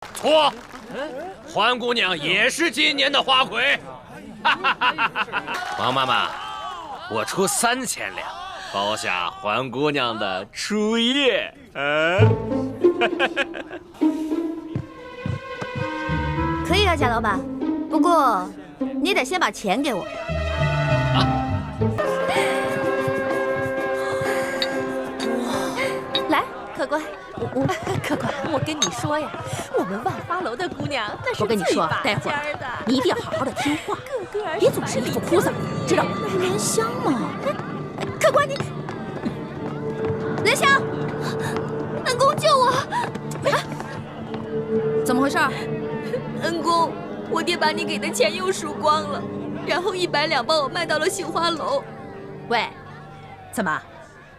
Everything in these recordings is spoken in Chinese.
错，环姑娘也是今年的花魁。王妈妈，我出3000两，包下环姑娘的初夜。可以啊，贾老板，不过你得先把钱给我。来，客官。客官，我跟你说呀，我们万花楼的姑娘那是我跟你说，待会儿你一定要好好的听话，别总是一副哭丧，知道吗？那是莲香嘛。客官，你莲香，恩公救我！怎么回事？恩公，我爹把你给的钱又输光了，然后100两帮我卖到了杏花楼。喂，怎么，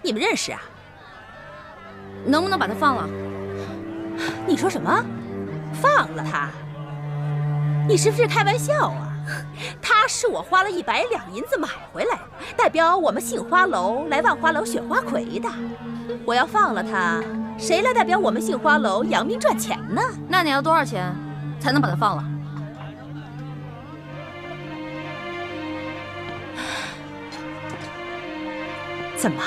你们认识啊？能不能把他放了？你说什么？放了他？你是不是开玩笑啊？他是我花了100两银子买回来的，代表我们杏花楼来万花楼选花魁的。我要放了他，谁来代表我们杏花楼扬名赚钱呢？那你要多少钱才能把他放了？怎么？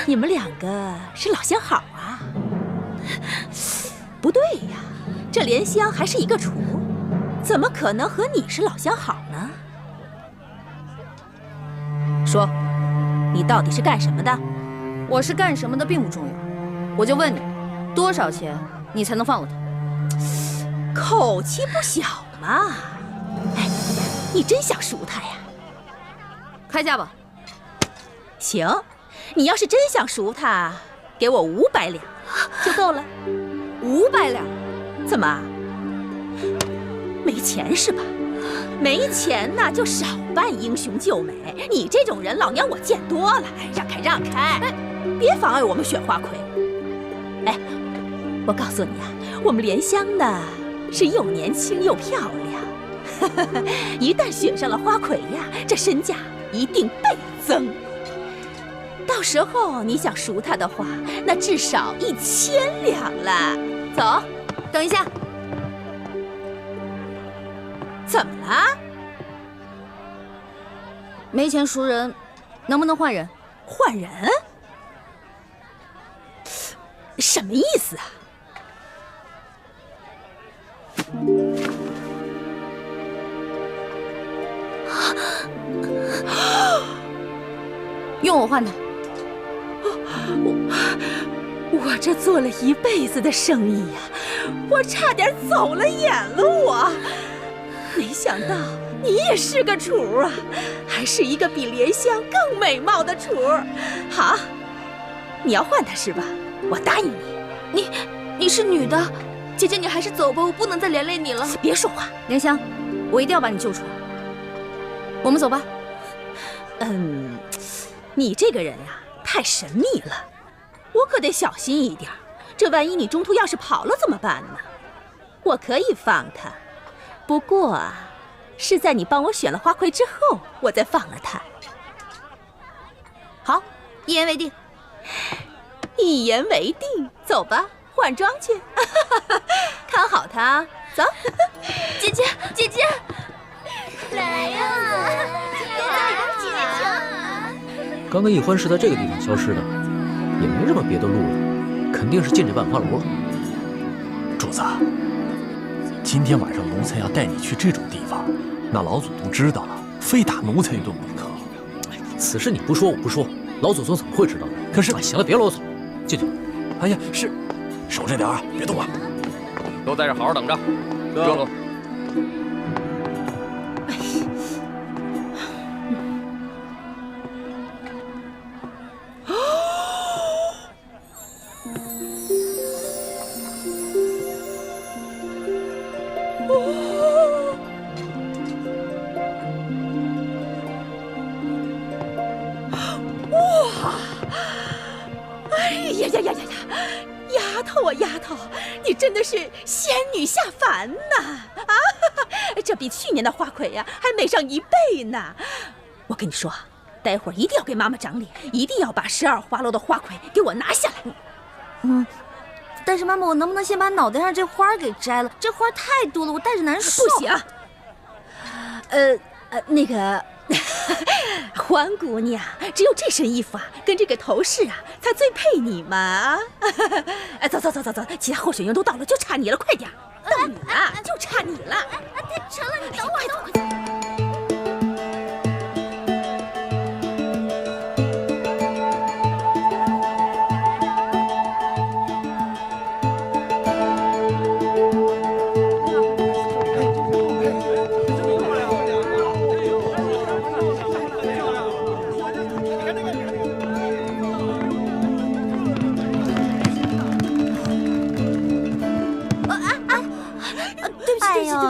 你们2个是老相好啊？不对呀，这莲香还是一个厨，怎么可能和你是老相好呢？说，你到底是干什么的？我是干什么的并不重要，我就问你，多少钱你才能放了他？口气不小嘛！哎，你真想赎他呀？开价吧。行。你要是真想赎他，给我500两就够了。500两？怎么？没钱是吧？没钱那就少扮英雄救美。你这种人，老娘我见多了。让开，让开！哎，别妨碍我们选花魁。哎，我告诉你啊，我们莲香呢是又年轻又漂亮，一旦选上了花魁呀，这身价一定倍增。到时候你想赎他的话，那至少1000两了。走，等一下，怎么了？没钱赎人，能不能换人？换人？什么意思啊？用我换他。我这做了一辈子的生意呀，我差点走了眼了我。没想到你也是个厨啊，还是一个比莲香更美貌的厨。好，你要换她是吧？我答应你。你是女的，姐姐你还是走吧，我不能再连累你了。别说话，莲香，我一定要把你救出来。我们走吧。你这个人呀，太神秘了，我可得小心一点。这万一你中途要是跑了怎么办呢？我可以放他，不过啊，是在你帮我选了花魁之后，我再放了他。好，一言为定。一言为定，走吧，换装去。看好他，走。姐姐，姐姐，来呀！刚刚易欢是在这个地方消失的，也没什么别的路了，肯定是进这万花楼了。主子，今天晚上奴才要带你去这种地方，那老祖宗知道了，非打奴才一顿不可。此事你不说我不说，老祖宗怎么会知道呢？可是，行了，别啰嗦，进去。哎呀，是，守着点啊，别动啊！都在这好好等着。热络。丫头啊丫头，你真的是仙女下凡呐！啊，这比去年的花魁呀还美上1倍呢！我跟你说，待会儿一定要给妈妈长脸，一定要把12花楼的花魁给我拿下来。但是妈妈，我能不能先把脑袋上这花给摘了？这花太多了，我戴着难受。不行。那个欢姑娘，只有这身衣服啊，跟这个头饰啊，才最配你嘛！走，其他候选人都到了，就差你了，快点！到你了，就差你了。成了，你等会儿，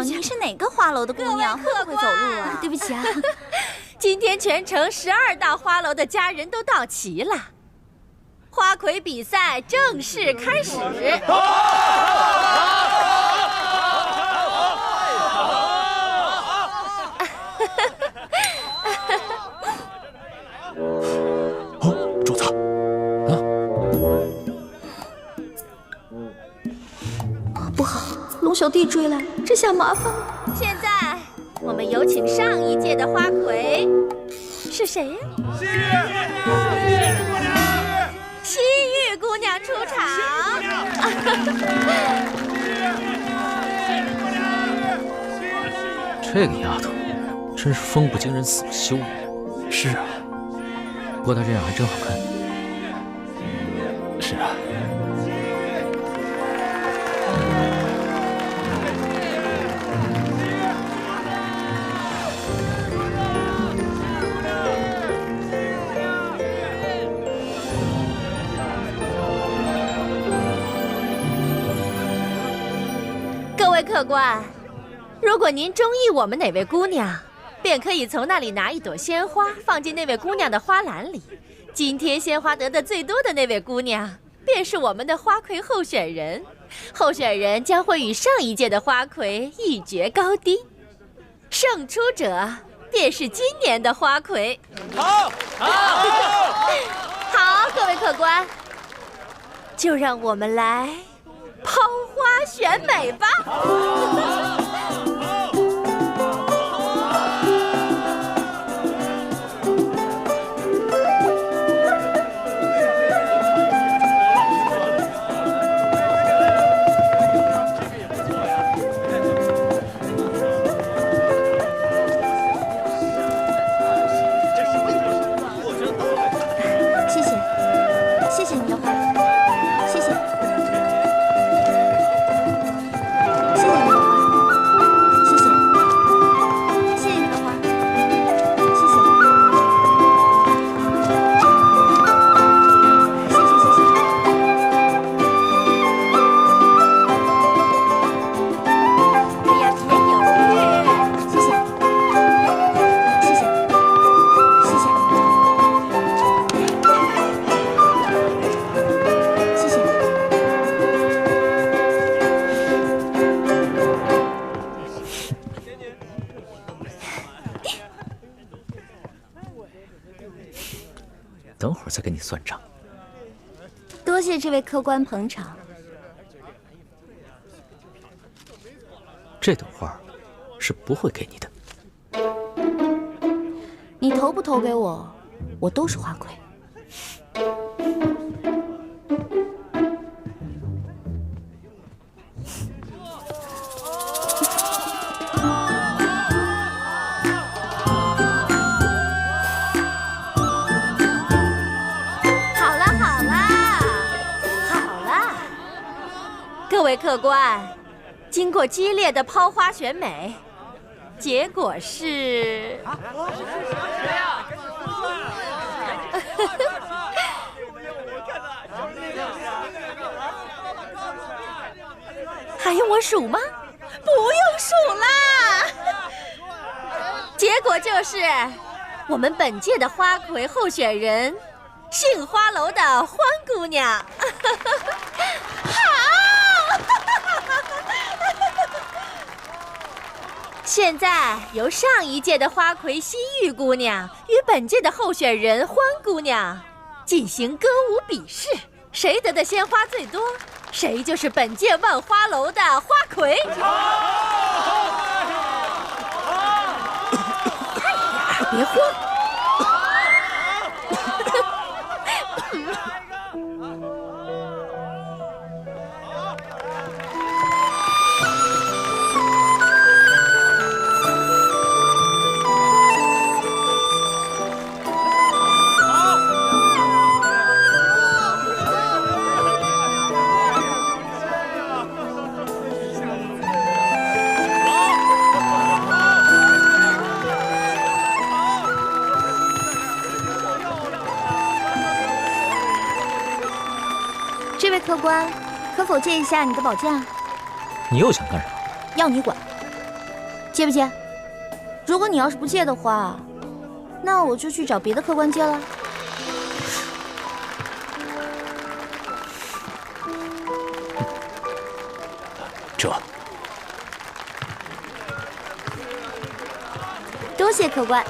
你是哪个花楼的姑娘？会不会走路啊？对不起啊，今天全城12大花楼的家人都到齐了，花魁比赛正式开始。哦，主子，不好，龙小弟追来，这下麻烦了。现在我们有请上一届的花魁，是谁呀？西域姑娘出场。这个丫头真是风不惊人死不休。是啊，不过她这样还真好看。是啊。各位客官，如果您中意我们哪位姑娘，便可以从那里拿一朵鲜花放进那位姑娘的花篮里。今天鲜花得的最多的那位姑娘，便是我们的花魁候选人。候选人将会与上一届的花魁一决高低，胜出者便是今年的花魁。好，各位客官，就让我们来抛花选美吧。谢谢你的花，谢谢。等会儿再跟你算账。多谢这位客官捧场。这朵花是不会给你的。你投不投给我，我都是花魁。各位客官，经过激烈的抛花选美，结果是……还用我数吗？不用数啦！结果就是我们本届的花魁候选人，杏花楼的欢姑娘。现在由上一届的花魁西域姑娘与本届的候选人欢姑娘进行歌舞比试，谁得的鲜花最多，谁就是本届万花楼的花魁。快点，别慌。这位客官，可否借一下你的宝剑？你又想干啥？要你管，借不借？如果你要是不借的话，那我就去找别的客官借了。这，多谢客官。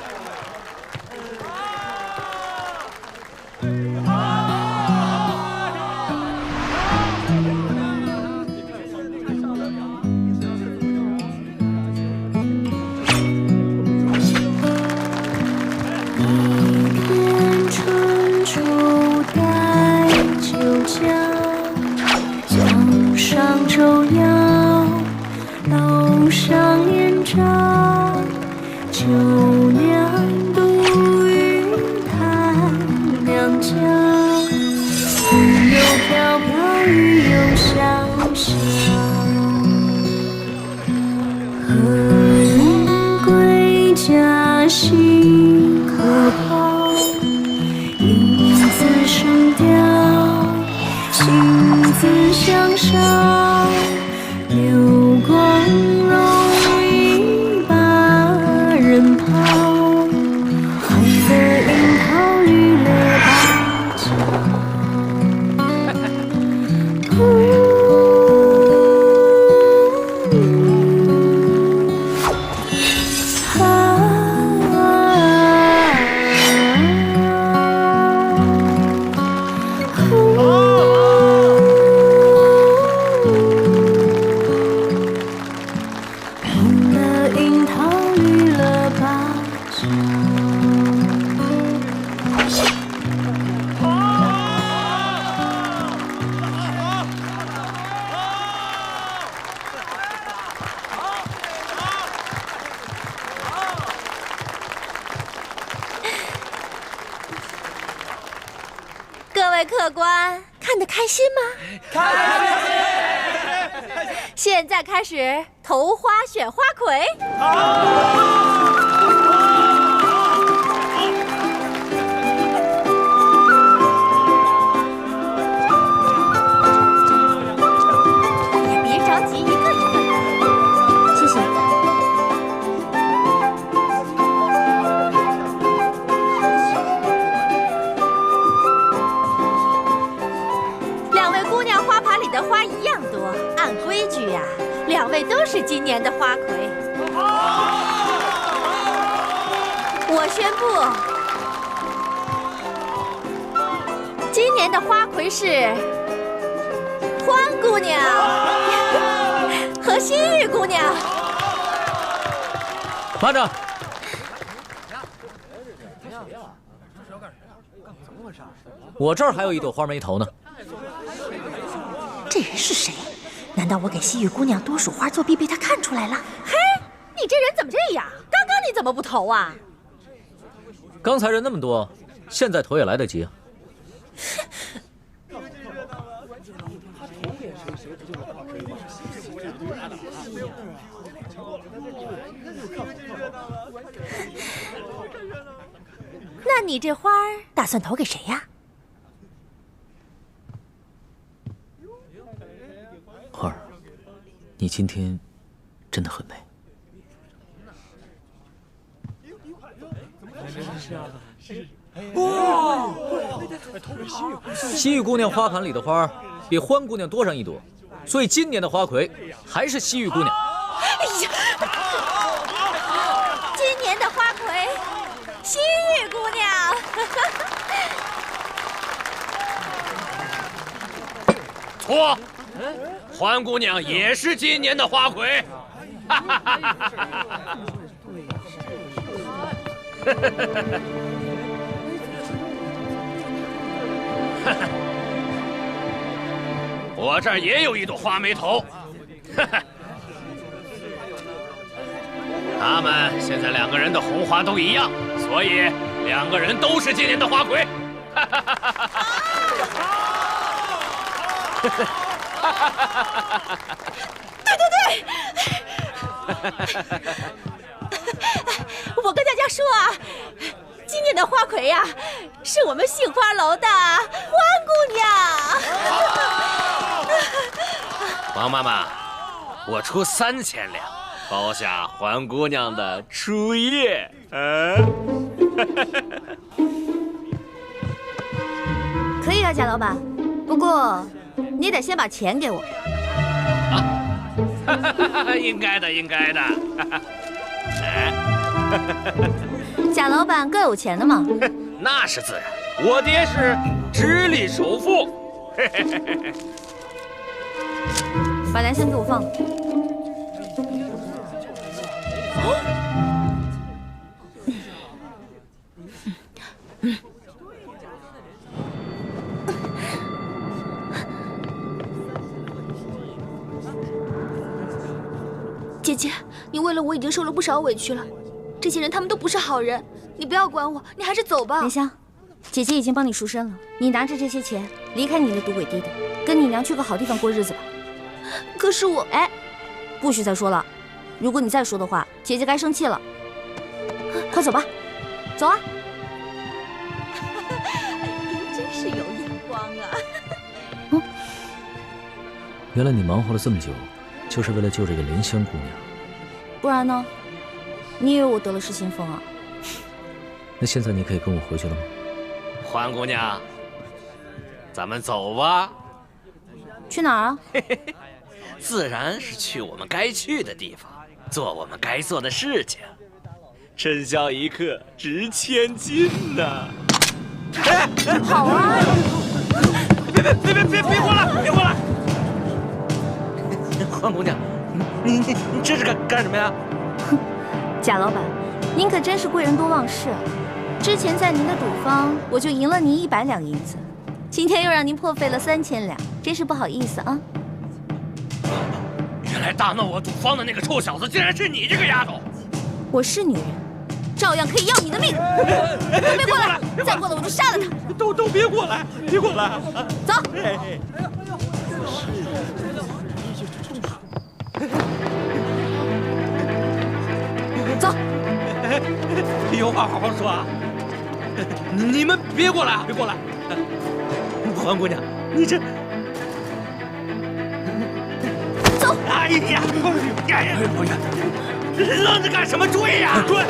各位客官，看得开心吗？开心！现在开始投花选花魁。别着急，一个一个来。谢谢。两位姑娘花盘里的花一样多，按规矩呀，两位都是今年的花魁。我宣布，今年的花魁是欢姑娘和西域姑娘。慢着！我这儿还有一朵花没投呢。这人是谁？难道我给西域姑娘多数花作弊被他看出来了？嘿，你这人怎么这样？刚刚你怎么不投啊？刚才人那么多，现在投也来得及啊。那你这花儿打算投给谁呀？花儿，你今天真的很美。哇！西域姑娘花盘里的花比欢姑娘多上一朵，所以今年的花魁还是西域姑娘。哎呀！今年的花魁，西域姑娘。错。欢姑娘也是今年的花魁。哈哈哈哈哈！我这儿也有一朵花眉头。他们现在2个人的红花都一样，所以2个人都是今年的花魁。对对对，我跟大家说啊，今年的花魁呀，是我们杏花楼的欢姑娘。王妈妈，我出3000两，包下欢姑娘的初夜。可以啊，贾老板，不过你得先把钱给我。应该的，应该的。贾老板够有钱的嘛？那是自然，我爹是直隶首富。把蓝箱给我放了。姐姐，你为了我已经受了不少委屈了。这些人他们都不是好人，你不要管我，你还是走吧。莲香，姐姐已经帮你赎身了，你拿着这些钱离开你那赌鬼爹爹，跟你娘去个好地方过日子吧。可是我……哎，不许再说了，如果你再说的话，姐姐该生气了。快走吧，走啊！您真是有眼光啊！原来你忙活了这么久，就是为了救这个莲香姑娘。不然呢？你以为我得了失心疯啊？那现在你可以跟我回去了吗？欢姑娘，咱们走吧。去哪儿啊？自然是去我们该去的地方，做我们该做的事情。真笑一刻值千金呐！好啊！别过来！别过来！欢姑娘，你这是干什么呀？贾老板，您可真是贵人多忘事啊！之前在您的赌坊，我就赢了您100两银子，今天又让您破费了3000两，真是不好意思啊！原来大闹我赌坊的那个臭小子，竟然是你这个丫头！我是女人，照样可以要你的命！都别过来！再过来我就杀了他！都别过来！别过来！走！走！有话好好说啊！你们别过来啊！别过来！欢姑娘，你这……走！哎呀！愣着干什么？追呀！追！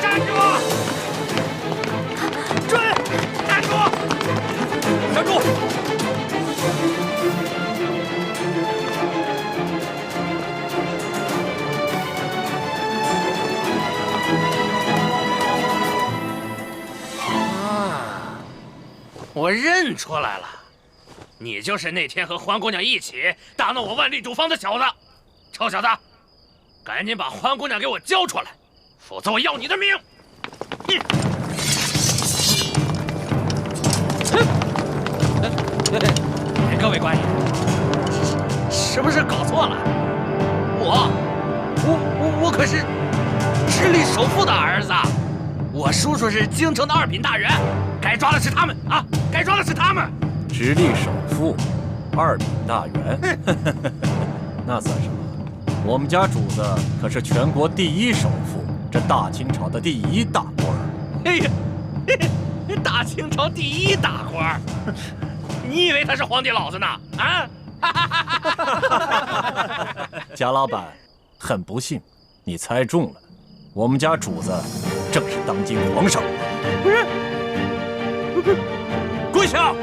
站住！追！站住！站住！我认出来了，你就是那天和欢姑娘一起大闹我万利赌坊的小子。臭小子，赶紧把欢姑娘给我交出来，否则我要你的命！各位官爷，是不是搞错了？我可是直隶首富的儿子，我叔叔是京城的2品大员，该抓的是他们啊！该抓的是他们。直隶首富，2品大员，那算什么？我们家主子可是全国第1首富，这大清朝的第1大官儿。哎呀，大清朝第1大官儿，你以为他是皇帝老子呢？啊！贾老板，很不幸，你猜中了，我们家主子正是当今皇上。跪下！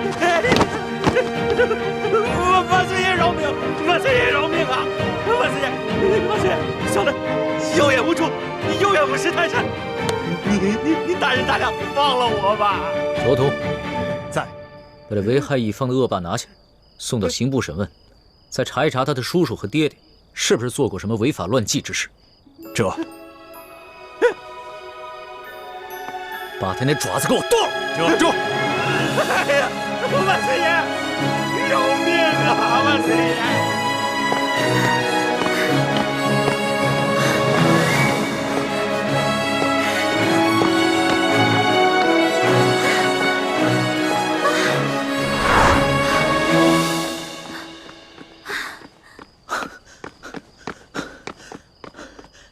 万岁爷饶命！万岁爷饶命啊！万岁爷，小的有眼无珠，有眼无识泰山。你大人大量，放了我吧！卓图，在，把这危害一方的恶霸拿起来，送到刑部审问，再查一查他的叔叔和爹爹是不是做过什么违法乱纪之事。这，把他那爪子给我剁了！住！哎呀，万岁爷，饶命啊！万岁爷！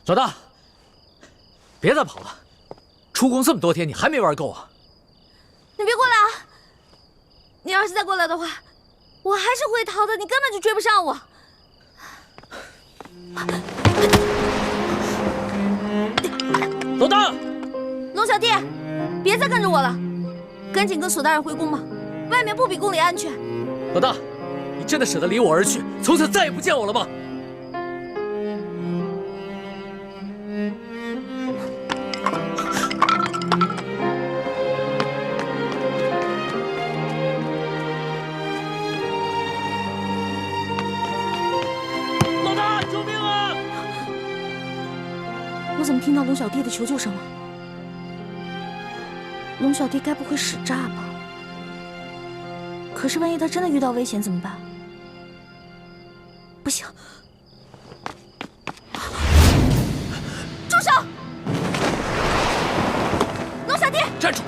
老大，别再跑了！出宫这么多天，你还没玩够啊？你别过来啊！你要是再过来的话，我还是会逃的，你根本就追不上我。老大，龙小弟，别再跟着我了，赶紧跟索大人回宫吧，外面不比宫里安全。老大，你真的舍得离我而去，从此再也不见我了吗？我怎么听到龙小弟的求救声了？龙小弟该不会使诈吧？可是万一他真的遇到危险怎么办？不行！住手！龙小弟，站住！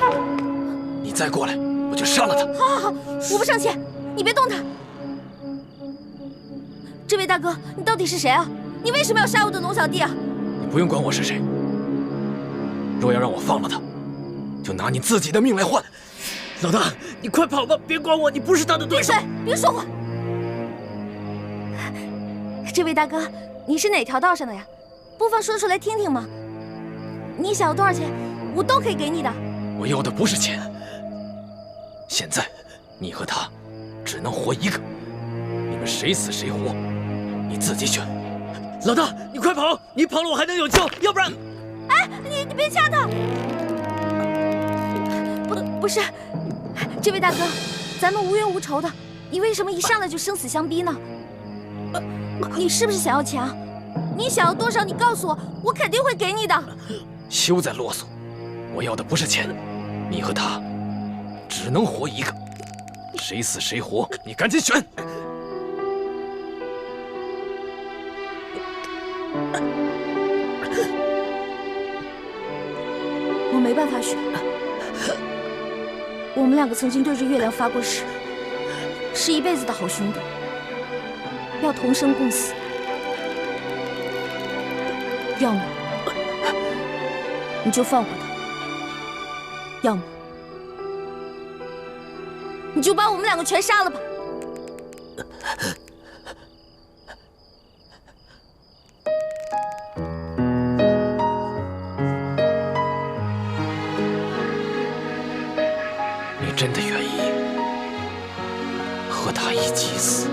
你再过来，我就杀了他！好，我不生气，你别动他。这位大哥，你到底是谁啊？你为什么要杀我的龙小弟啊？你不用管我是谁。若要让我放了他，就拿你自己的命来换。老大，你快跑吧，别管我，你不是他的对手。闭嘴，别说话。这位大哥，你是哪条道上的呀？不妨说出来听听嘛。你想要多少钱，我都可以给你的。我要的不是钱。现在，你和他只能活一个，你们谁死谁活，你自己选。老大，你快跑！你跑了我还能有救，要不然……哎，你别掐他！不是，这位大哥，咱们无冤无仇的，你为什么一上来就生死相逼呢？你是不是想要钱啊？你想要多少，你告诉我，我肯定会给你的。休再啰嗦，我要的不是钱，你和他只能活一个，谁死谁活，你赶紧选。我没办法选，我们两个曾经对着月亮发过誓，是一辈子的好兄弟，要同生共死。要么你就放过他，要么你就把我们两个全杀了吧。你真的愿意和他一起死？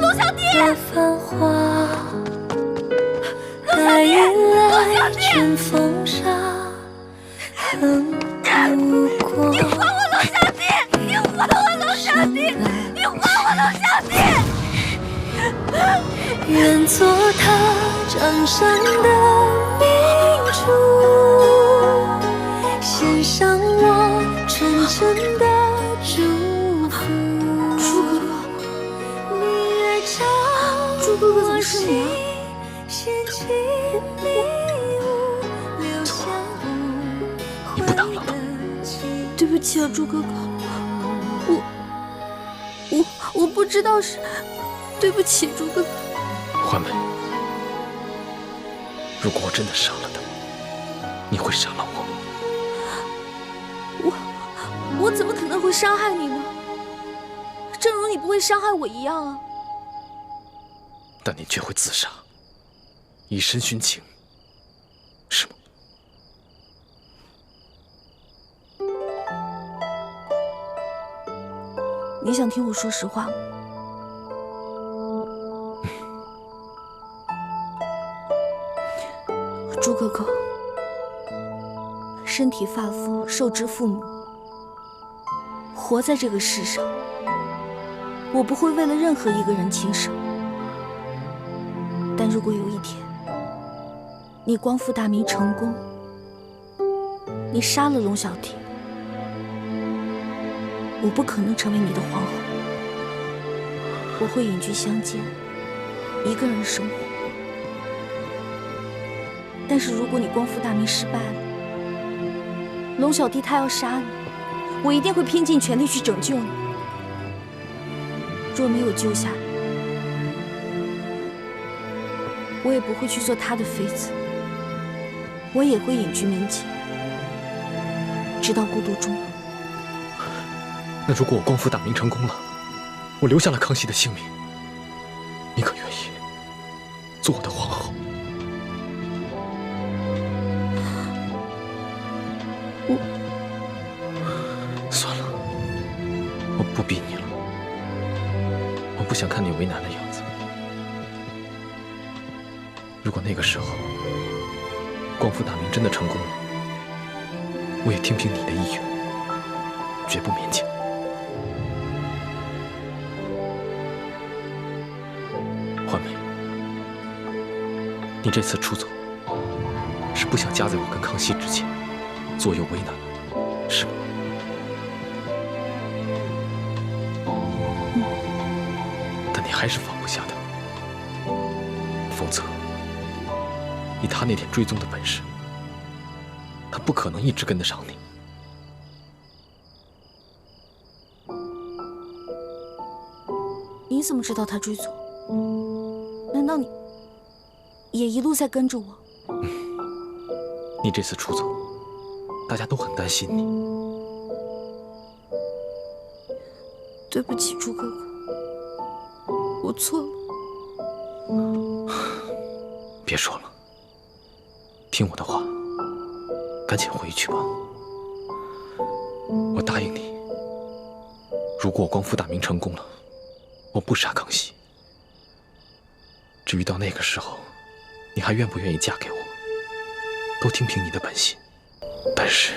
龙小弟，繁华，白云来，春风沙，恨不过。你还我龙小弟！你还我龙小弟！你还我龙小弟！愿做他掌上的明珠，献上我纯真的祝福。猪哥哥怎么是你啊？你不打了吧？对不起啊，猪哥哥，我不知道是，对不起，猪哥哥。欢梅，如果我真的杀了他，你会杀了我吗？我怎么可能会伤害你呢？正如你不会伤害我一样啊。但你却会自杀，以身殉情，是吗？你想听我说实话吗？朱哥哥，身体发肤受之父母，活在这个世上，我不会为了任何一个人轻生。但如果有一天，你光复大明成功，你杀了龙小弟，我不可能成为你的皇后，我会隐居乡间，一个人生活。但是如果你光复大明失败了，龙小弟他要杀你，我一定会拼尽全力去拯救你。若没有救下你，我也不会去做他的妃子，我也会隐居民间，直到孤独终老。那如果我光复大明成功了，我留下了康熙的性命，你可愿意做我的皇后？算了，我不逼你了，我不想看你为难的样子。如果那个时候光复大明真的成功了，我也听凭你的意愿，绝不勉强。环梅，你这次出走，是不想夹在我跟康熙之间，左右为难，是吗？但你还是放不下他，否则，以他那点追踪的本事，他不可能一直跟得上你。你怎么知道他追踪？难道你也一路在跟着我？你这次出走，大家都很担心你。对不起，朱哥哥，我错了。别说了，听我的话，赶紧回去吧。我答应你，如果我光复大明成功了，我不杀康熙。至于到那个时候，你还愿不愿意嫁给我，都听凭你的本心。但是，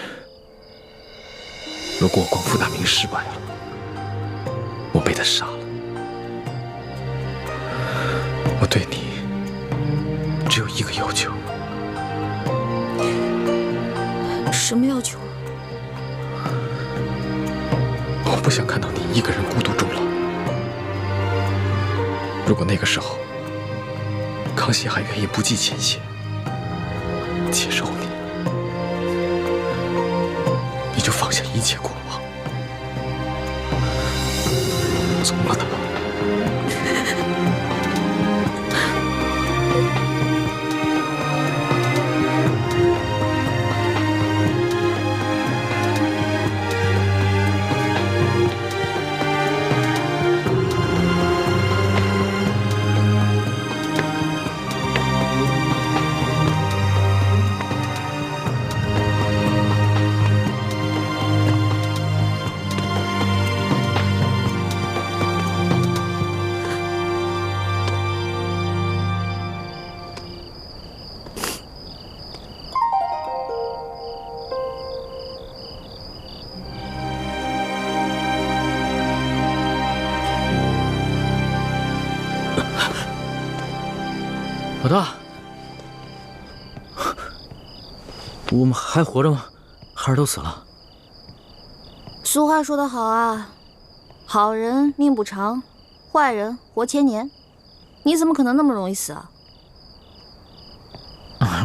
如果我光复大明失败了，我被他杀了，我对你只有一个要求。什么要求啊？我不想看到你一个人孤独终老。如果那个时候康熙还愿意不计前嫌接受你，你就放下一切过往，走了他。老大，我们还活着吗？还是都死了？俗话说得好啊，好人命不长，坏人活千年。你怎么可能那么容易死啊？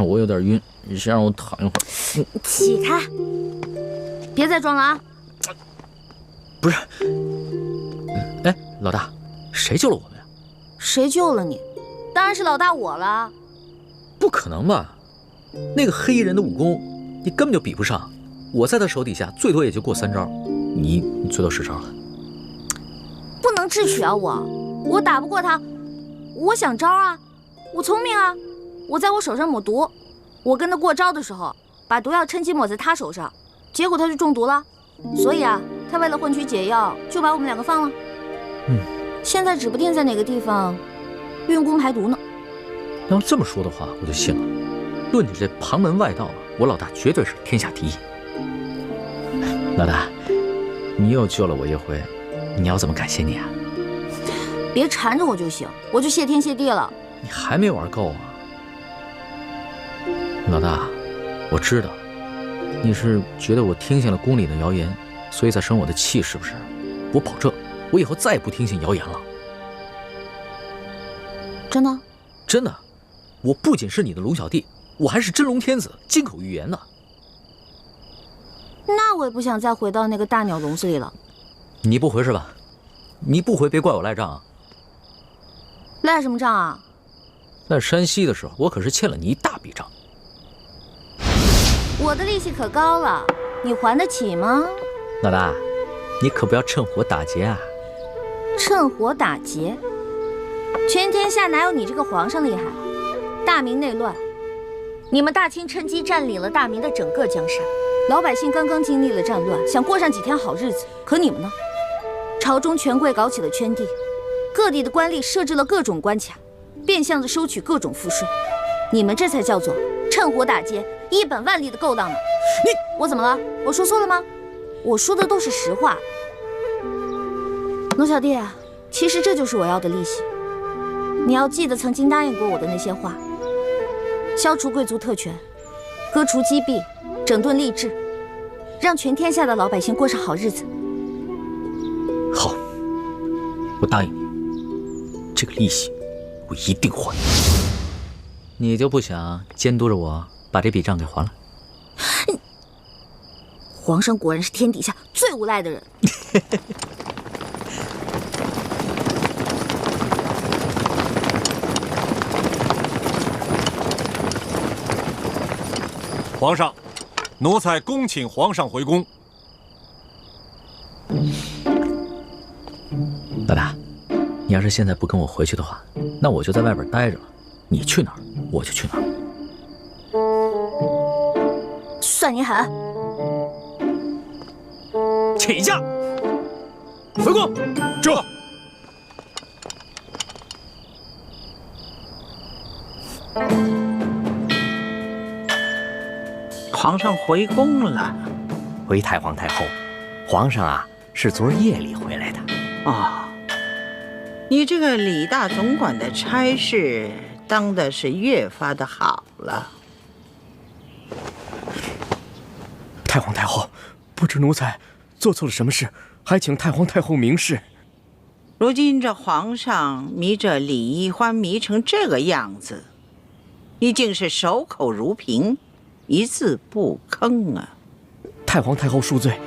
我有点晕，你先让我躺一会儿。起开，别再装了啊！不是，哎，老大，谁救了我们呀？谁救了你？当然是老大我了。不可能吧？那个黑衣人的武功，你根本就比不上。我在他手底下，最多也就过3招。你最多10招了。不能智取啊！我打不过他，我想招啊，我聪明啊，我在我手上抹毒，我跟他过招的时候，把毒药趁机抹在他手上，结果他就中毒了。所以啊，他为了换取解药，就把我们2个放了。现在指不定在哪个地方运功排毒呢。要这么说的话，我就信了。论你这旁门外道，我老大绝对是天下第一。老大，你又救了我一回，你要怎么感谢你啊？别缠着我就行，我就谢天谢地了。你还没玩够啊？老大，我知道你是觉得我听信了宫里的谣言，所以才生我的气，是不是？我保证，我以后再也不听信谣言了。真的？真的，我不仅是你的龙小弟，我还是真龙天子，金口玉言呢。那我也不想再回到那个大鸟笼子里了。你不回是吧？你不回，别怪我赖账啊。赖什么账啊？在山西的时候，我可是欠了你一大笔账。我的利息可高了，你还得起吗？老大，你可不要趁火打劫啊！趁火打劫？全天下哪有你这个皇上厉害？大明内乱，你们大清趁机占领了大明的整个江山，老百姓刚刚经历了战乱，想过上几天好日子。可你们呢？朝中权贵搞起了圈地，各地的官吏设置了各种关卡，变相的收取各种赋税。你们这才叫做趁火打劫，一本万利的勾当呢！我怎么了？我说错了吗？我说的都是实话。龙小弟，其实这就是我要的利息。你要记得曾经答应过我的那些话：消除贵族特权，割除积弊，整顿吏治，让全天下的老百姓过上好日子。好，我答应你，这个利息我一定还。你就不想监督着我把这笔账给还了？皇上果然是天底下最无赖的人。皇上，奴才恭请皇上回宫。老大，你要是现在不跟我回去的话，那我就在外边待着了。你去哪儿，我就去哪儿。算你狠！起驾，回宫。这。皇上回宫了。回太皇太后，皇上啊是昨儿夜里回来的。哦，你这个李大总管的差事当的是越发的好了。太皇太后，不知奴才做错了什么事，还请太皇太后明示。如今这皇上迷着李易欢迷成这个样子，你竟是守口如瓶，一字不吭啊！太皇太后恕罪，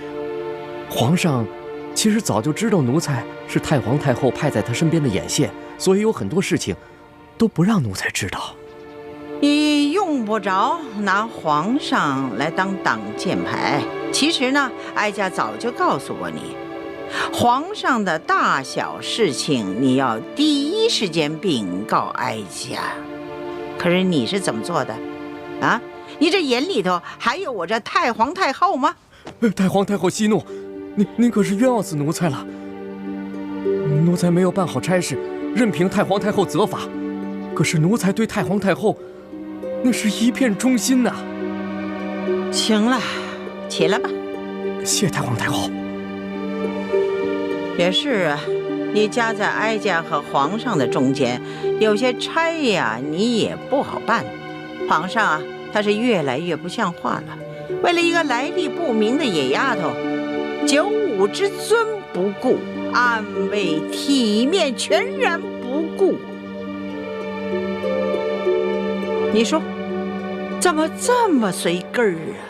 皇上其实早就知道奴才是太皇太后派在他身边的眼线，所以有很多事情都不让奴才知道。你用不着拿皇上来当挡箭牌。其实呢，哀家早就告诉过你，皇上的大小事情你要第一时间禀告哀家。可是你是怎么做的？啊？你这眼里头还有我这太皇太后吗？太皇太后息怒，您可是冤枉死奴才了。奴才没有办好差事，任凭太皇太后责罚。可是奴才对太皇太后那是一片忠心呐。行了，起来吧。谢太皇太后。也是啊，你夹在哀家和皇上的中间，有些差呀，你也不好办。皇上啊，他是越来越不像话了。为了一个来历不明的野丫头，9五之尊不顾，安危体面全然不顾。你说，怎么这么随根儿啊？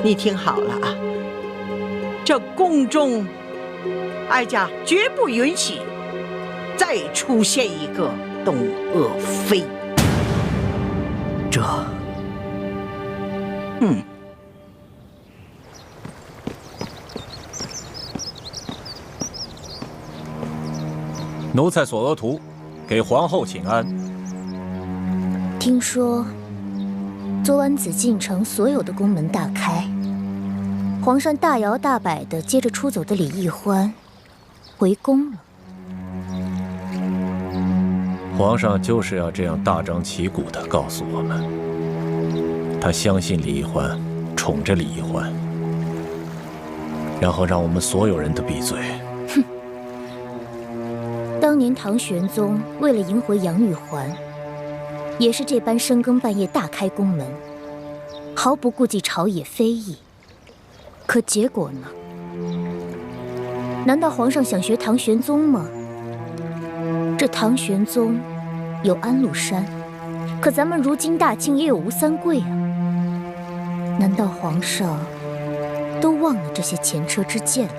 你听好了啊，这宫中，哀家绝不允许再出现一个董鄂妃。这，奴才索额图，给皇后请安。听说昨晚紫禁城所有的宫门大开，皇上大摇大摆的接着出走的李易欢回宫了。皇上就是要这样大张旗鼓地告诉我们，他相信李易欢，宠着李易欢，然后让我们所有人都闭嘴。哼！当年唐玄宗为了迎回杨玉环，也是这般深更半夜大开宫门，毫不顾忌朝野非议。可结果呢？难道皇上想学唐玄宗吗？这唐玄宗有安禄山，可咱们如今大清也有吴三桂啊。难道皇上都忘了这些前车之鉴了？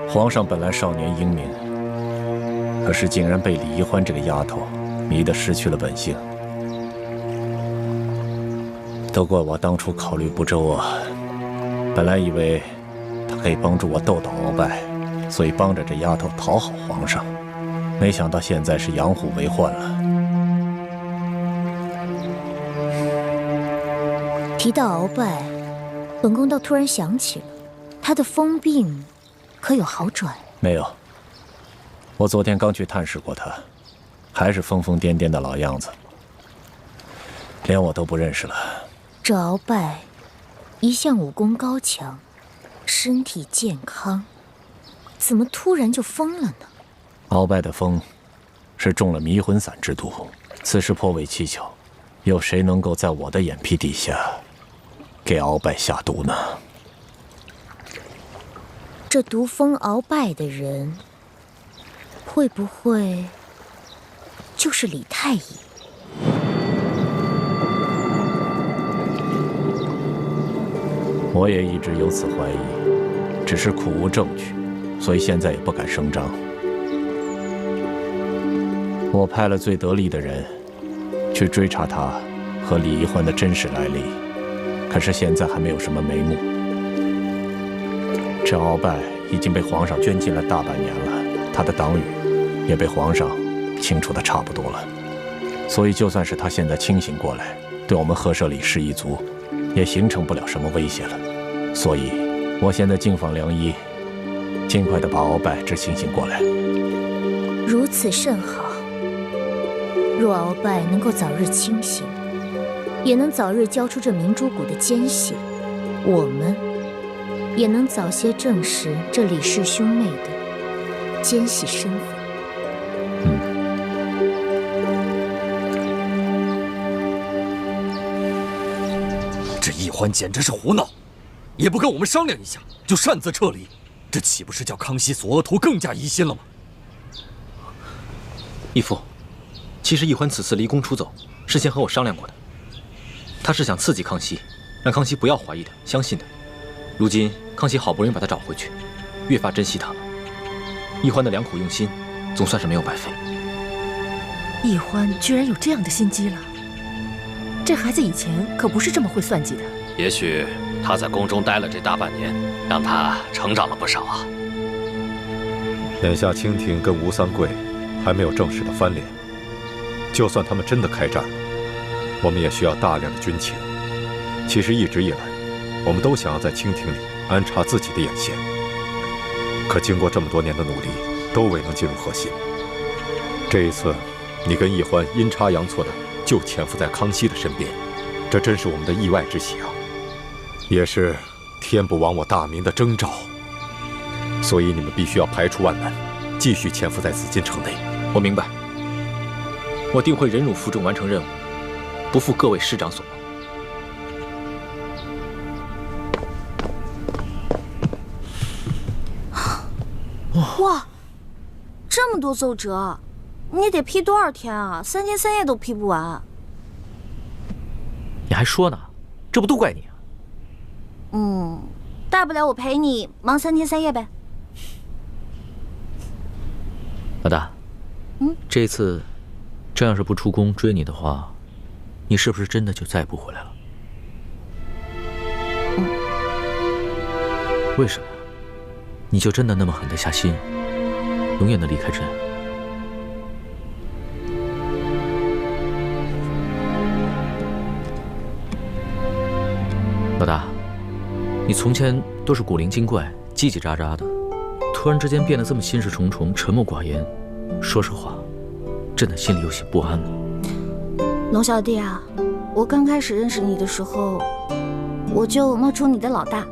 皇上本来少年英明，可是竟然被李易欢这个丫头迷得失去了本性。都怪我当初考虑不周啊！本来以为她可以帮助我斗倒鳌拜，所以帮着这丫头讨好皇上。没想到现在是养虎为患了。提到鳌拜，本宫倒突然想起了，他的疯病可有好转？没有，我昨天刚去探视过他，还是疯疯癫癫的老样子，连我都不认识了。这鳌拜一向武功高强，身体健康，怎么突然就疯了呢？鳌拜的疯，是中了迷魂散之毒，此事颇为蹊跷，有谁能够在我的眼皮底下给鳌拜下毒呢？这毒疯鳌拜的人，会不会就是李太医？我也一直有此怀疑，只是苦无证据，所以现在也不敢声张。我派了最得力的人去追查他和李易欢的真实来历，可是现在还没有什么眉目。这鳌拜已经被皇上圈禁了大半年了，他的党羽也被皇上清除的差不多了，所以就算是他现在清醒过来，对我们赫舍李氏一族也形成不了什么威胁了。所以我现在敬访良医，尽快的把鳌拜治清醒过来。如此甚好。若鳌拜能够早日清醒，也能早日交出这明珠谷的奸细，我们也能早些证实这李氏兄妹的奸细身份。这易欢简直是胡闹，也不跟我们商量一下就擅自撤离，这岂不是叫康熙索额图更加疑心了吗？义父，其实易欢此次离宫出走，事先和我商量过的。他是想刺激康熙，让康熙不要怀疑他，相信他。如今康熙好不容易把他找回去，越发珍惜他了。易欢的良苦用心，总算是没有白费。易欢居然有这样的心机了，这孩子以前可不是这么会算计的。也许他在宫中待了这大半年，让他成长了不少啊。眼下清廷跟吴三桂还没有正式的翻脸，就算他们真的开战了，我们也需要大量的军情。其实一直以来，我们都想要在清廷里安插自己的眼线，可经过这么多年的努力，都未能进入核心。这一次，你跟易欢阴差阳错的就潜伏在康熙的身边，这真是我们的意外之喜啊，也是天不亡我大明的征兆。所以你们必须要排除万难，继续潜伏在紫禁城内。我明白，我定会忍辱负重完成任务，不负各位师长所望。哇，这么多奏折，你得批多少天啊？3天3夜都批不完。你还说呢？这不都怪你啊？大不了我陪你忙3天3夜呗。老大，这次这要是不出宫追你的话，你是不是真的就再也不回来了？为什么？你就真的那么狠得下心，永远的离开朕？你从前都是古灵精怪、叽叽喳喳的，突然之间变得这么心事重重、沉默寡言，说实话，朕的心里有些不安了。龙小弟啊，我刚开始认识你的时候，我就冒充你的老大，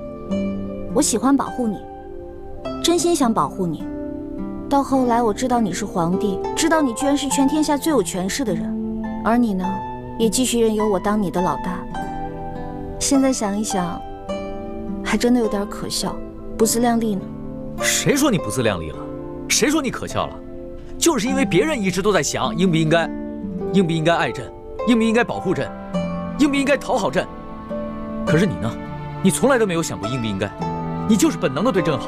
我喜欢保护你，真心想保护你。到后来我知道你是皇帝，知道你居然是全天下最有权势的人，而你呢，也继续任由我当你的老大。现在想一想，还真的有点可笑，不自量力呢。谁说你不自量力了？谁说你可笑了？就是因为别人一直都在想应不应该爱朕，应不应该保护朕，应不应该讨好朕。可是你呢？你从来都没有想过应不应该，你就是本能的对朕好，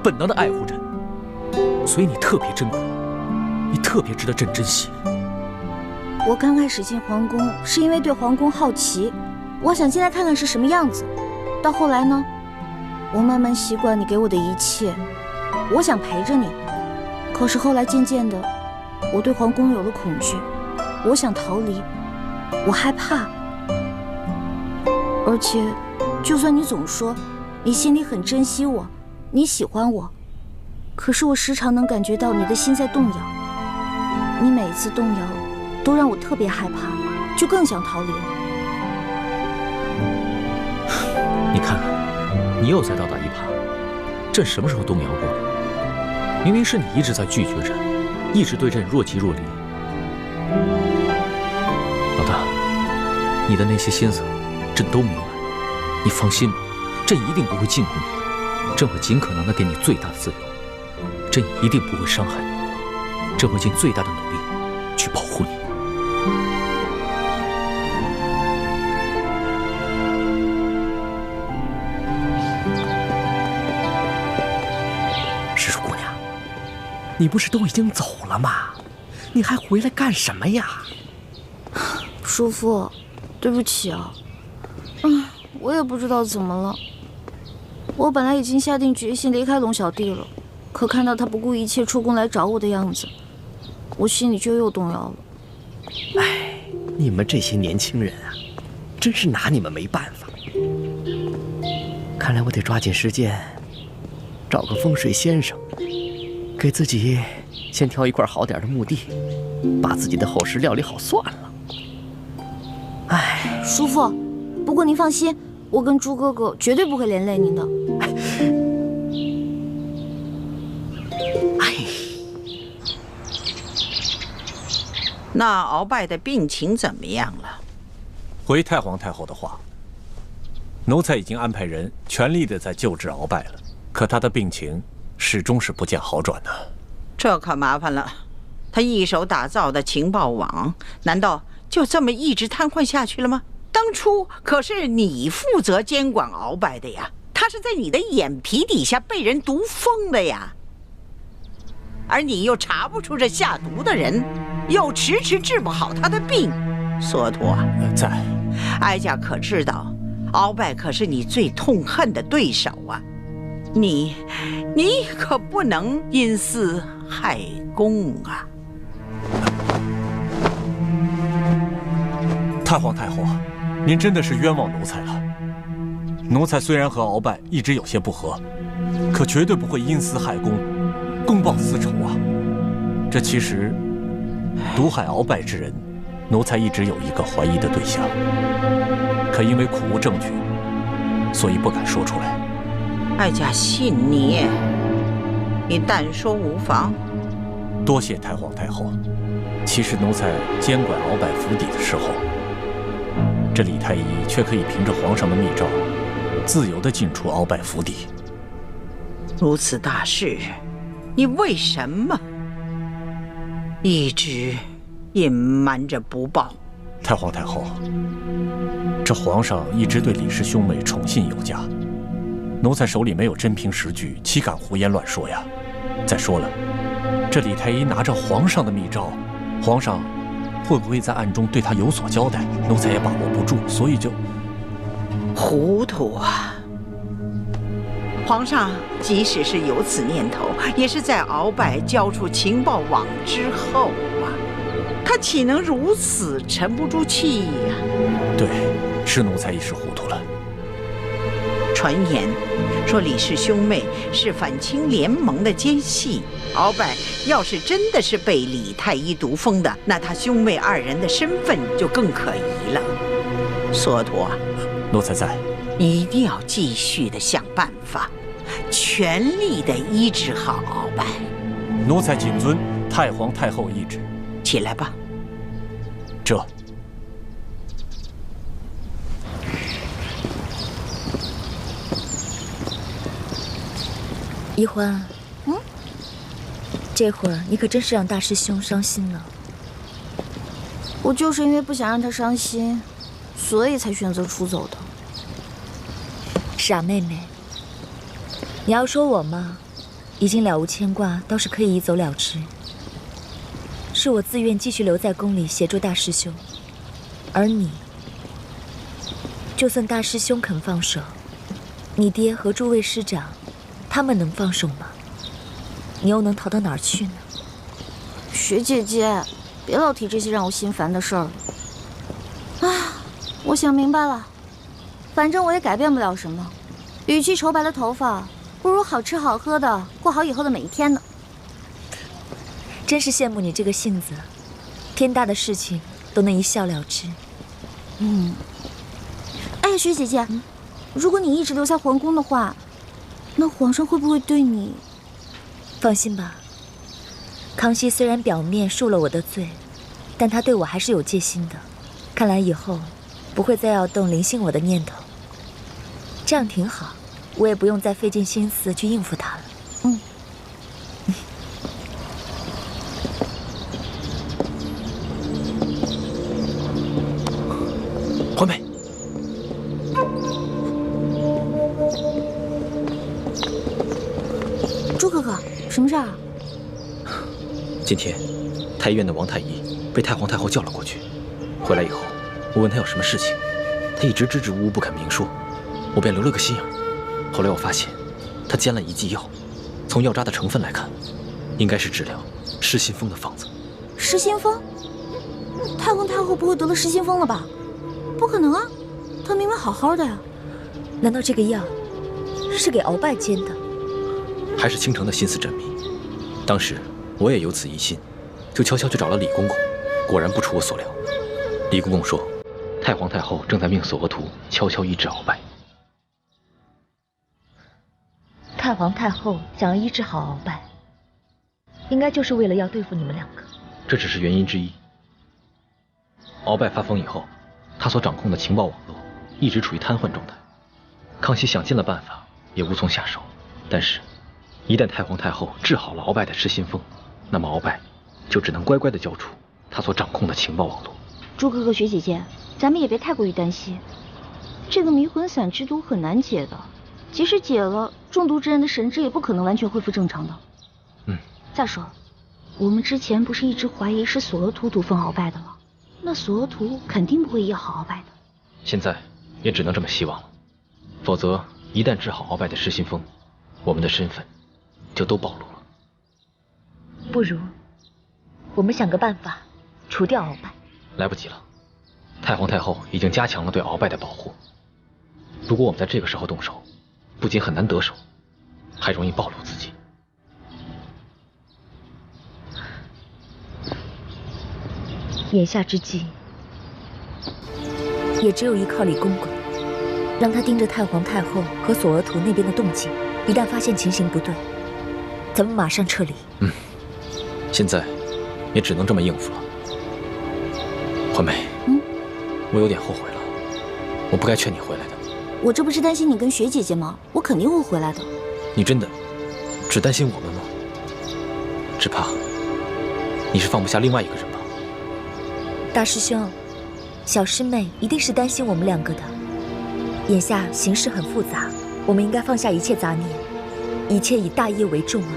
本能的爱护朕，所以你特别珍贵，你特别值得朕珍惜。我刚开始进皇宫是因为对皇宫好奇，我想进来看看是什么样子。到后来呢，我慢慢习惯你给我的一切，我想陪着你。可是后来渐渐的，我对皇宫有了恐惧，我想逃离，我害怕。而且，就算你总说你心里很珍惜我，你喜欢我，可是我时常能感觉到你的心在动摇。你每一次动摇，都让我特别害怕，就更想逃离了。你看看，你又在倒打一耙。朕什么时候动摇过？明明是你一直在拒绝朕，一直对朕若即若离。老大，你的那些心思，朕都明白。你放心，朕一定不会禁锢你，朕会尽可能的给你最大的自由，朕一定不会伤害你，朕会尽最大的努力去保护你。石树姑娘，你不是都已经走了吗？你还回来干什么呀？叔父，对不起啊。我也不知道怎么了。我本来已经下定决心离开龙小弟了，可看到他不顾一切出宫来找我的样子，我心里就又动摇了。哎，你们这些年轻人啊，真是拿你们没办法。看来我得抓紧时间，找个风水先生，给自己先挑一块好点的墓地，把自己的后事料理好算了。哎，叔父，不过您放心，我跟猪哥哥绝对不会连累您的。那鳌拜的病情怎么样了？回太皇太后的话，奴才已经安排人全力的在救治鳌拜了，可他的病情始终是不见好转的。这可麻烦了，他一手打造的情报网，难道就这么一直瘫痪下去了吗？当初可是你负责监管鳌拜的呀，他是在你的眼皮底下被人毒疯的呀，而你又查不出这下毒的人，又迟迟治不好他的病。索陀，在，哀家可知道，鳌拜可是你最痛恨的对手啊，你可不能因私害公啊！太皇太后，您真的是冤枉奴才了。奴才虽然和鳌拜一直有些不和，可绝对不会因私害公，公报私仇啊。这其实，毒害鳌拜之人，奴才一直有一个怀疑的对象，可因为苦无证据，所以不敢说出来。哀家信你，你但说无妨。多谢太皇太后。其实奴才监管鳌拜府邸的时候，这李太医却可以凭着皇上的密诏，自由地进出鳌拜府邸。如此大事，你为什么一直隐瞒着不报？太皇太后，这皇上一直对李氏兄妹宠信有加，奴才手里没有真凭实据，岂敢胡言乱说呀？再说了，这李太医拿着皇上的密诏，皇上会不会在暗中对他有所交代？奴才也把握不住，所以就糊涂啊！皇上即使是有此念头，也是在鳌拜交出情报网之后啊，他岂能如此沉不住气呀？对，是奴才一时糊涂了。传传言说李氏兄妹是反清联盟的奸细。鳌拜要是真的是被李太医毒疯的，那他兄妹二人的身份就更可疑了。索图，奴才在。你一定要继续的想办法，全力的医治好鳌拜。奴才谨遵太皇太后懿旨。起来吧。这。宜欢，这会儿你可真是让大师兄伤心了。我就是因为不想让他伤心，所以才选择出走的。傻妹妹，你要说我嘛，已经了无牵挂，倒是可以一走了之。是我自愿继续留在宫里协助大师兄，而你，就算大师兄肯放手，你爹和诸位师长，他们能放手吗？你又能逃到哪儿去呢？雪姐姐，别老提这些让我心烦的事儿了。我想明白了，反正我也改变不了什么。与其愁白了头发，不如好吃好喝的过好以后的每一天呢。真是羡慕你这个性子，天大的事情都能一笑了之。哎，雪姐姐，如果你一直留在皇宫的话，那皇上会不会对你……放心吧，康熙虽然表面恕了我的罪，但他对我还是有戒心的。看来以后不会再要动临幸我的念头，这样挺好，我也不用再费尽心思去应付他了。环美，朱哥哥，什么事儿？今天太医院的王太医被太皇太后叫了过去，回来以后，我问他有什么事情，他一直支支吾吾不肯明说，我便留了个心眼。后来我发现，他煎了一剂药，从药渣的成分来看，应该是治疗失心疯的方子。失心疯？太皇太后不会得了失心疯了吧？不可能啊，她明明好好的呀。难道这个药是给鳌拜煎的？还是倾城的心思缜密。当时我也有此疑心，就悄悄去找了李公公，果然不出我所料。李公公说，太皇太后正在命索额图悄悄医治鳌拜。太皇太后想要医治好鳌拜，应该就是为了要对付你们两个。这只是原因之一。鳌拜发疯以后，他所掌控的情报网络一直处于瘫痪状态。康熙想尽了办法，也无从下手。但是，一旦太皇太后治好了鳌拜的失心疯，那么鳌拜就只能乖乖地交出他所掌控的情报网络。朱哥哥、雪姐姐，咱们也别太过于担心。这个迷魂散之毒很难解的，即使解了，中毒之人的神智也不可能完全恢复正常的。再说，我们之前不是一直怀疑是索额图毒疯鳌拜的吗？那索额图肯定不会医好鳌拜的。现在也只能这么希望了，否则一旦治好鳌拜的失心疯，我们的身份就都暴露了。不如我们想个办法除掉鳌拜。来不及了，太皇太后已经加强了对鳌拜的保护。如果我们在这个时候动手，不仅很难得手，还容易暴露自己。眼下之计，也只有依靠李公公，让他盯着太皇太后和索额图那边的动静，一旦发现情形不对，咱们马上撤离。现在也只能这么应付了。环美，我有点后悔了，我不该劝你回来的。我这不是担心你跟雪姐姐吗？我肯定会回来的。你真的只担心我们吗？只怕你是放不下另外一个人吧？大师兄，小师妹一定是担心我们两个的。眼下形势很复杂，我们应该放下一切杂念，一切以大业为重啊。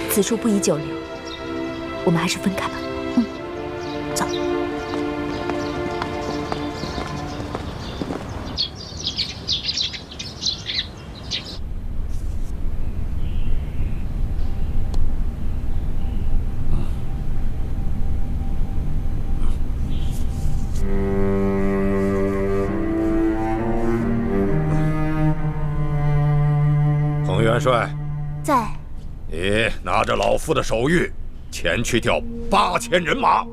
此处不宜久留，我们还是分开吧。走。元帅在。你拿着老夫的手谕，前去调8000人马，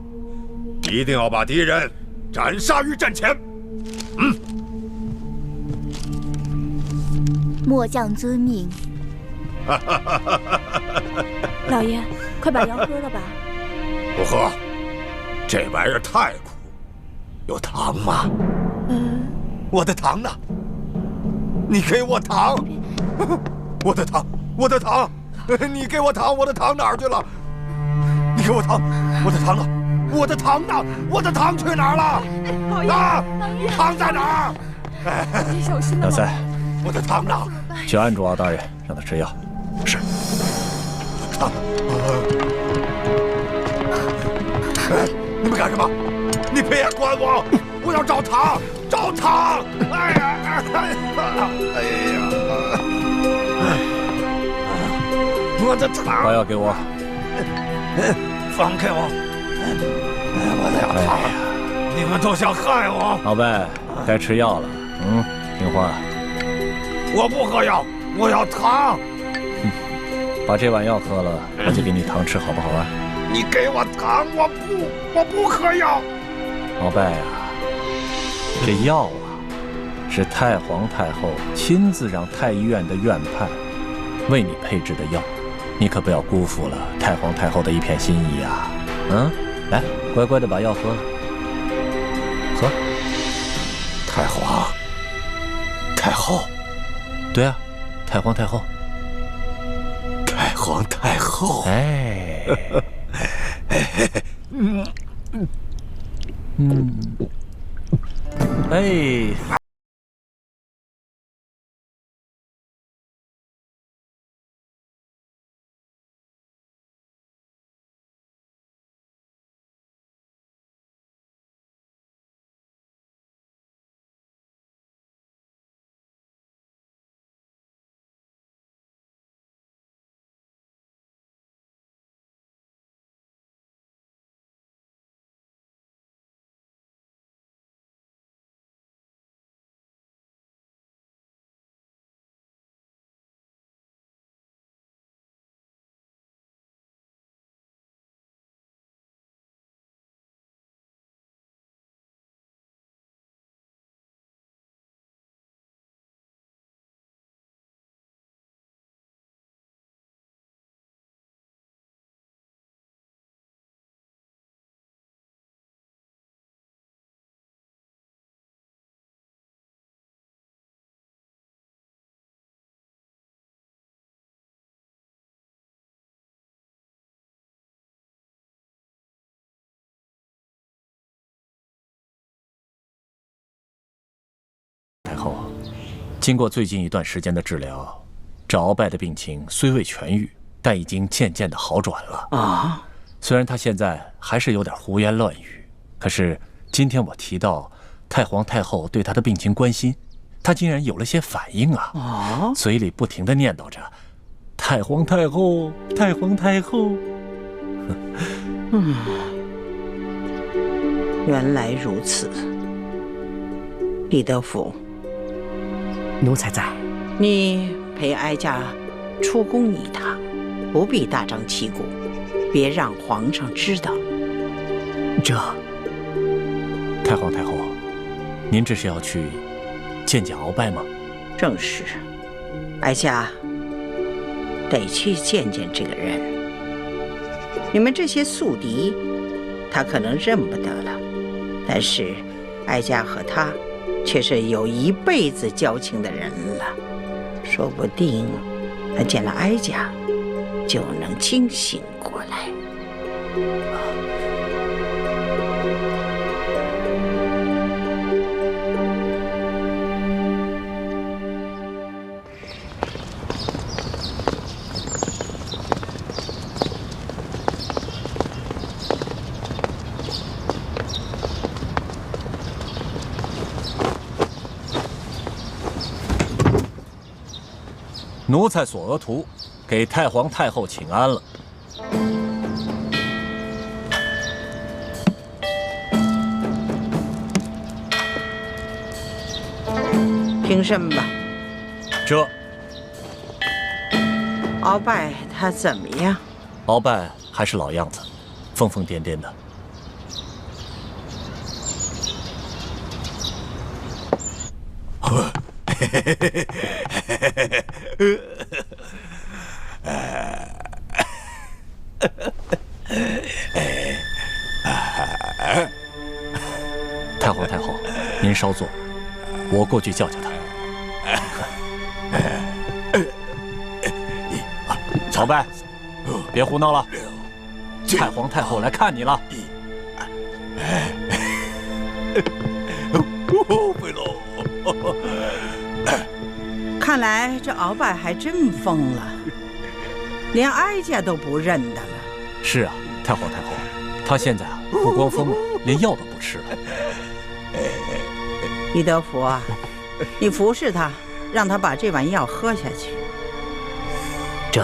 一定要把敌人斩杀于阵前。末将遵命。老爷，快把药喝了吧。不喝，这玩意儿太苦。有糖吗？我的糖呢？你给我糖！我的糖，我的糖！你给我糖，我的糖哪儿去了？你给我糖，我的糖呢？我的糖呢？我的糖去哪儿了？啊！糖在哪儿？你小心啊！老三，我的糖呢？去按住敖大人，让他吃药。是。糖。你们干什么？你别管我！我要找糖，找糖！哎呀！哎呀！我的糖！把药给我。放开我！我的糖！你们都想害我！老伯，该吃药了。听话。我不喝药，我要糖。把这碗药喝了，我就给你糖吃，好不好啊？你给我糖，我不喝药。老伯呀，这药啊，是太皇太后亲自让太医院的院判为你配制的药，你可不要辜负了太皇太后的一片心意啊！来，乖乖的把药喝了，喝。太皇太后，对啊，太皇太后。太皇太后，哎，哎。太后，经过最近一段时间的治疗，这鳌拜的病情虽未痊愈，但已经渐渐的好转了啊。虽然他现在还是有点胡言乱语，可是今天我提到太皇太后对他的病情关心，他竟然有了些反应啊！嘴里不停地念叨着“太皇太后，太皇太后”。原来如此，李德福。奴才在。你陪哀家出宫一趟，不必大张旗鼓，别让皇上知道。这，太皇太后，您这是要去见见鳌拜吗？正是，哀家得去见见这个人。你们这些宿敌，他可能认不得了，但是哀家和他却是有一辈子交情的人了，说不定他见了哀家就能清醒过来。奴才索额图给太皇太后请安了。平身吧。这鳌拜他怎么样？鳌拜还是老样子，疯疯癫癫的。太皇太后，您稍坐，我过去叫叫他。鳌拜，别胡闹了，太皇太后来看你了。看来这鳌拜还真疯了，连哀家都不认得了。是啊，太皇太后，他现在啊不光疯了，连药都不吃了。李德福啊，你服侍他，让他把这碗药喝下去。这。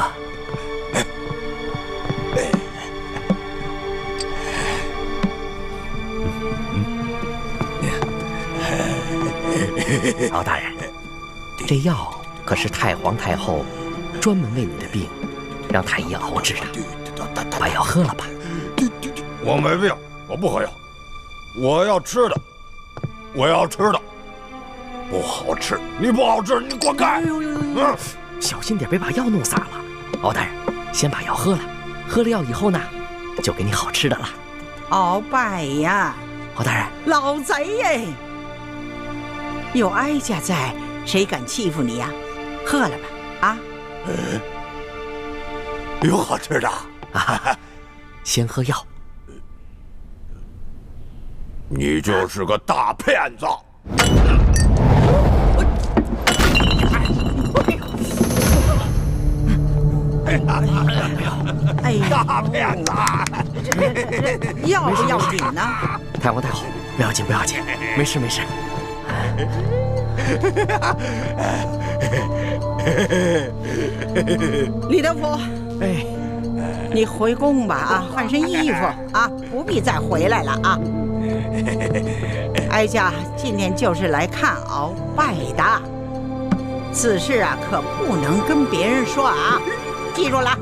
敖大人，这药可是太皇太后专门为你的病，让太医熬制的，把药喝了吧。我没病，我不喝药，我要吃的，我要吃的，不好吃，你不好吃，你滚开！小心点，别把药弄洒了。敖大人，先把药喝了，喝了药以后呢，就给你好吃的了。鳌拜呀，敖大人，老贼耶！有哀家在，谁敢欺负你呀？喝了吧，啊！有好吃的啊！先喝药。你就是个大骗子！哎呀，大骗子！这要不要紧呢？太皇太后，不要紧不要紧，没事没事。李德福，哎，你回宫吧啊，换身衣服啊，不必再回来了啊。哀家今天就是来看鳌拜的，此事啊可不能跟别人说啊，记住了。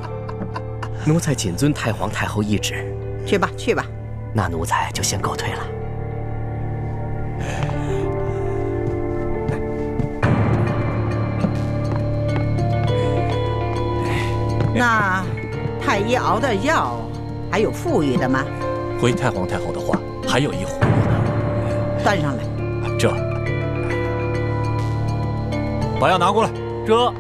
奴才谨遵太皇太后懿旨。去吧去吧。那奴才就先告退了。那太医熬的药还有富裕的吗？回太皇太后的话，还有一葫芦呢。端上来。这，把药拿过来。这，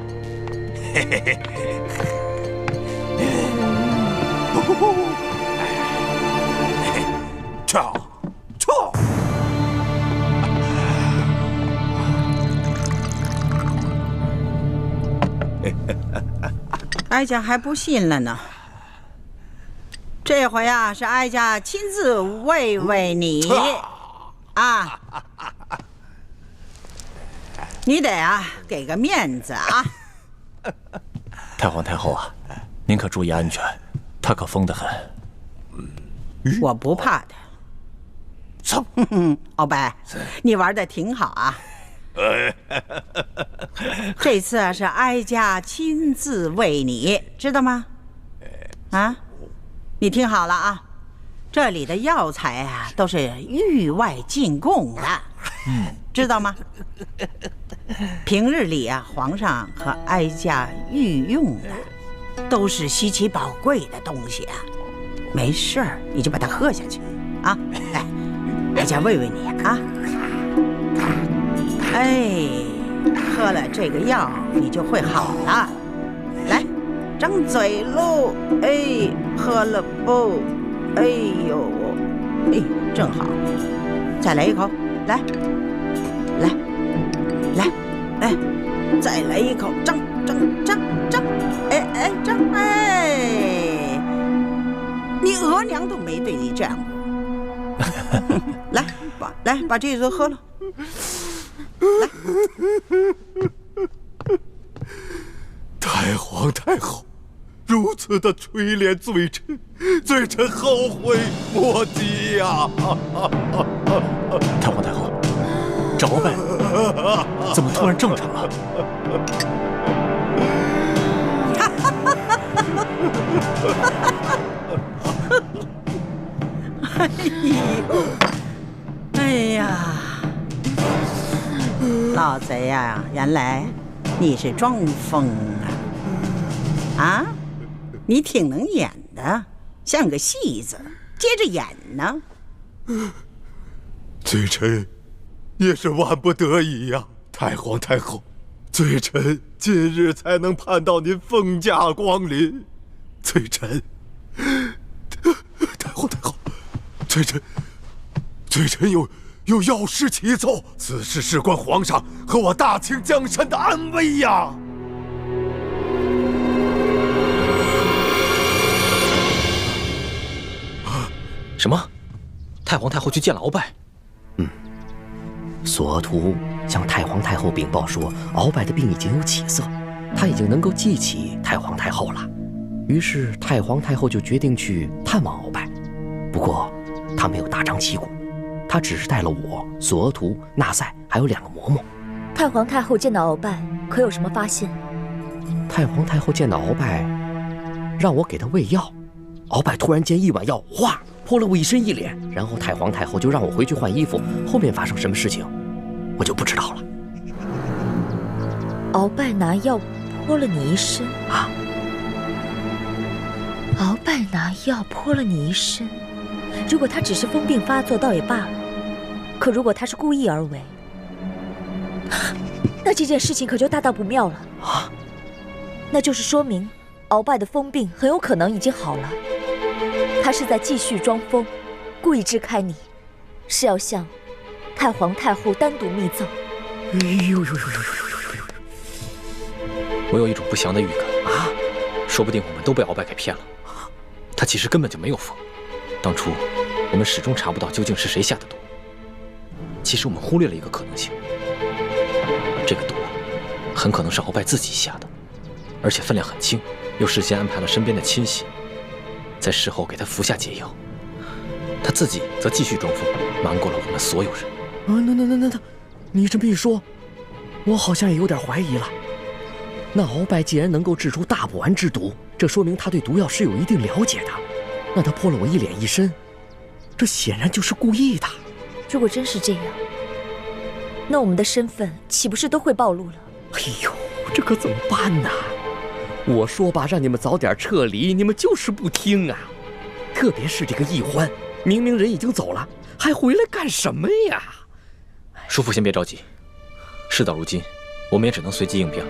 撤！哀家还不信了呢。这回啊，是哀家亲自慰慰你啊！你得啊，给个面子啊！太皇太后啊，您可注意安全，他可疯得很。我不怕他。鳌拜，你玩的挺好啊。这次啊，是哀家亲自为你，知道吗？啊，你听好了啊，这里的药材啊都是域外进贡的，知道吗？平日里啊，皇上和哀家御用的都是稀奇宝贵的东西啊。没事儿，你就把它喝下去啊！来，哀家慰慰你啊！哎，喝了这个药，你就会好了。来，张嘴喽！哎，喝了不？哎呦，哎，正好，再来一口，来，哎，再来一口，张，哎，张，哎，你额娘都没对你这样过。来，把这个喝了。来，太皇太后如此的垂怜罪臣，罪臣后悔莫及呀！太皇太后，这鳌拜怎么突然正常了？哎呀，老贼呀，原来你是装疯啊！啊，你挺能演的，像个戏子，接着演呢。罪臣也是万不得已呀，太皇太后，罪臣今日才能盼到您凤驾光临。罪臣，太皇太后，罪臣有要事启奏，此事事关皇上和我大清江山的安危呀！什么？太皇太后去见了鳌拜？索额图向太皇太后禀报说，鳌拜的病已经有起色，他已经能够记起太皇太后了。于是太皇太后就决定去探望鳌拜。不过他没有大张旗鼓，他只是带了我、索额图、纳赛还有2个嬷嬷。太皇太后见到鳌拜，可有什么发现？太皇太后见到鳌拜，让我给他喂药。鳌拜突然间一碗药，哗，泼了我一身一脸。然后太皇太后就让我回去换衣服。后面发生什么事情，我就不知道了。鳌拜拿药泼了你一身啊！鳌拜拿药泼了你一身。如果他只是疯病发作，倒也罢了。可如果他是故意而为，那这件事情可就大大不妙了啊！那就是说明鳌拜的疯病很有可能已经好了。他是在继续装疯，故意支开你，是要向太皇太后单独密奏。我有一种不祥的预感啊！说不定我们都被鳌拜给骗了。他其实根本就没有疯。当初我们始终查不到究竟是谁下的毒。其实我们忽略了一个可能性，这个毒很可能是鳌拜自己下的，而且分量很轻，又事先安排了身边的亲信，在事后给他服下解药。他自己则继续装疯，瞒过了我们所有人。那，你这么一说，我好像也有点怀疑了。那鳌拜既然能够制出大补丸之毒，这说明他对毒药是有一定了解的。那他泼了我一脸一身，这显然就是故意的。如果真是这样，那我们的身份岂不是都会暴露了？哎呦，这可怎么办呢？我说吧，让你们早点撤离，你们就是不听啊！特别是这个易欢，明明人已经走了，还回来干什么呀？叔父先别着急，事到如今，我们也只能随机应变了。